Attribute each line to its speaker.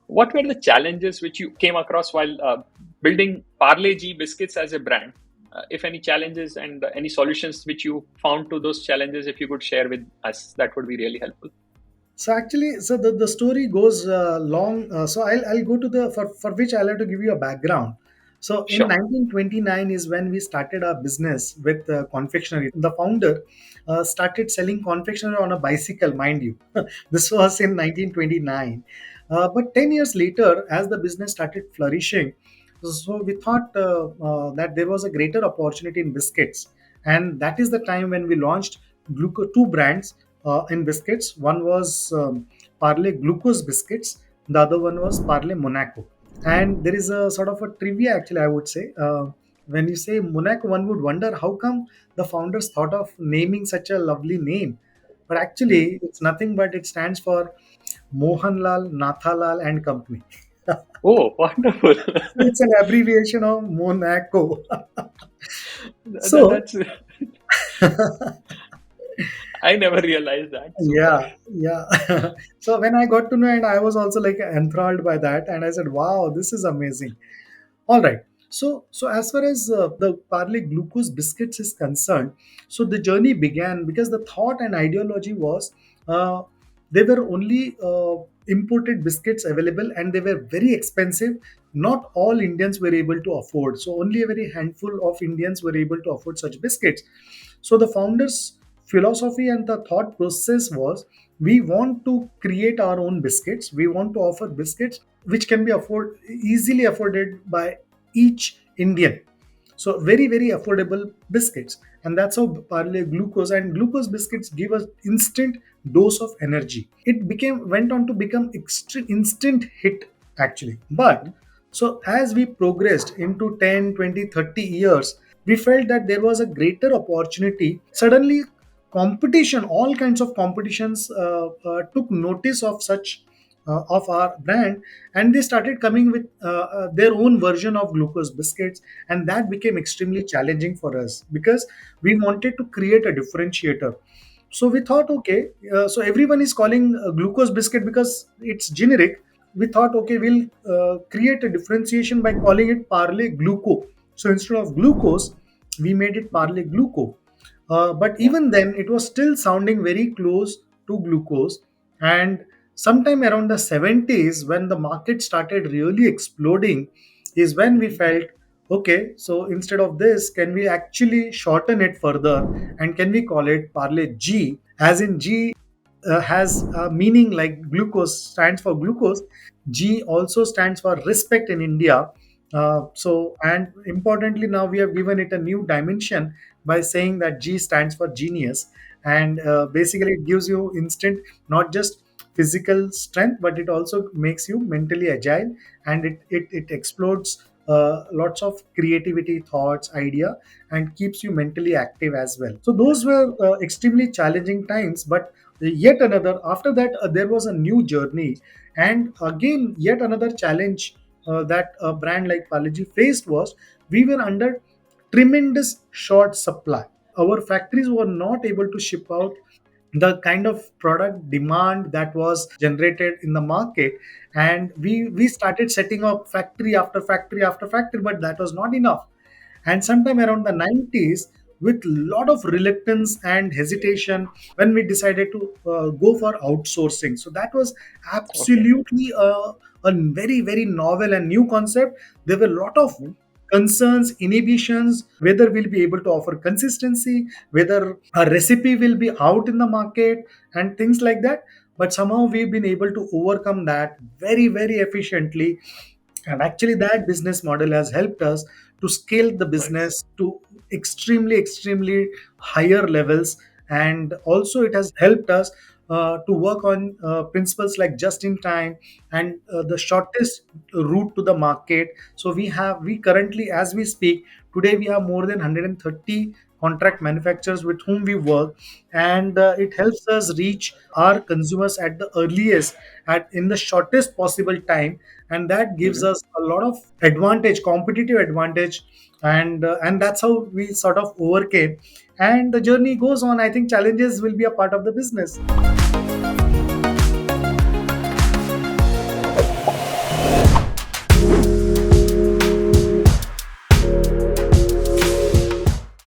Speaker 1: What were the challenges which you came across while building Parle-G biscuits as a brand? If any challenges and any solutions which you found to those challenges, if you could share with us, that would be really helpful.
Speaker 2: So actually, so the story goes long. So I'll go to the for which I'll have to give you a background. So in
Speaker 1: Sure.
Speaker 2: 1929 is when we started our business with confectionery. The founder started selling confectionery on a bicycle, mind you. This was in 1929. But 10 years later, as the business started flourishing, so we thought that there was a greater opportunity in biscuits. And that is the time when we launched two brands in biscuits. One was Parle Glucose biscuits. The other one was Parle Monaco. And there is a sort of a trivia, actually, I would say. When you say Monaco, one would wonder how come the founders thought of naming such a lovely name. But
Speaker 1: Hmm.
Speaker 2: actually, it's nothing but it stands for Mohanlal, Nathalal and Company.
Speaker 1: Oh, wonderful.
Speaker 2: It's an abbreviation of Monaco. So,
Speaker 1: That's I never realized that. Super.
Speaker 2: yeah, yeah. So when I got to know, and I was also like enthralled by that, and I said, "Wow, this is amazing." All right. So as far as the Parle Glucose biscuits is concerned, so the journey began because the thought and ideology was uh, there were only imported biscuits available, and they were very expensive. Not all Indians were able to afford. So only a very handful of Indians were able to afford such biscuits. So the founders' philosophy and the thought process was we want to create our own biscuits. We want to offer biscuits which can be easily afforded by each Indian. So very affordable biscuits, and that's how Parle Glucose and Glucose biscuits give us instant dose of energy. It became went on to become instant hit actually. But so as we progressed into 10, 20, 30 years, we felt that there was a greater opportunity. Suddenly, competition, all kinds of competitions took notice of such of our brand, and they started coming with their own version of glucose biscuits, and that became extremely challenging for us because we wanted to create a differentiator. So we thought, okay, so everyone is calling glucose biscuit because it's generic. We thought, okay, we'll create a differentiation by calling it Parle Gluco. So instead of glucose, we made it Parle Gluco. But
Speaker 1: Yeah.
Speaker 2: even then, it was still sounding very close to glucose. And sometime around the 70s, when the market started really exploding, is when we felt, okay, so instead of this, can we actually shorten it further and can we call it Parle G? As in G has a meaning like glucose stands for glucose. G also stands for respect in India. And importantly, now we have given it a new dimension by saying that G stands for genius. And basically, it gives you instant, not just physical strength, but it also makes you mentally agile, and it explodes lots of creativity, thoughts, idea, and keeps you mentally active as well. So those were extremely challenging times, but yet another after that there was a new journey, and again yet another challenge that a brand like Parle-G faced was we were under tremendous short supply. Our factories were not able to ship out the kind of product demand that was generated in the market, and we started setting up factory after factory after factory, but that was not enough. And sometime around the 90s, with lot of reluctance and hesitation, when we decided to go for outsourcing. So that was
Speaker 1: Okay.
Speaker 2: absolutely a very novel and new concept. There were a lot of
Speaker 1: Mhm.
Speaker 2: concerns, inhibitions, whether we'll be able to offer consistency, whether a recipe will be out in the market, and things like that. But somehow we've been able to overcome that very efficiently, and actually that business model has helped us to scale the
Speaker 1: Right.
Speaker 2: business to extremely higher levels. And also it has helped us to work on principles like just in time and the shortest route to the market. So we currently, as we speak today, we have more than 130 contract manufacturers with whom we work, and it helps us reach our consumers at the earliest, at in the shortest possible time, and that gives
Speaker 1: Mhm.
Speaker 2: us a lot of advantage, competitive advantage. And that's how we sort of overcame, and the journey goes on. I think challenges will be a part of the business.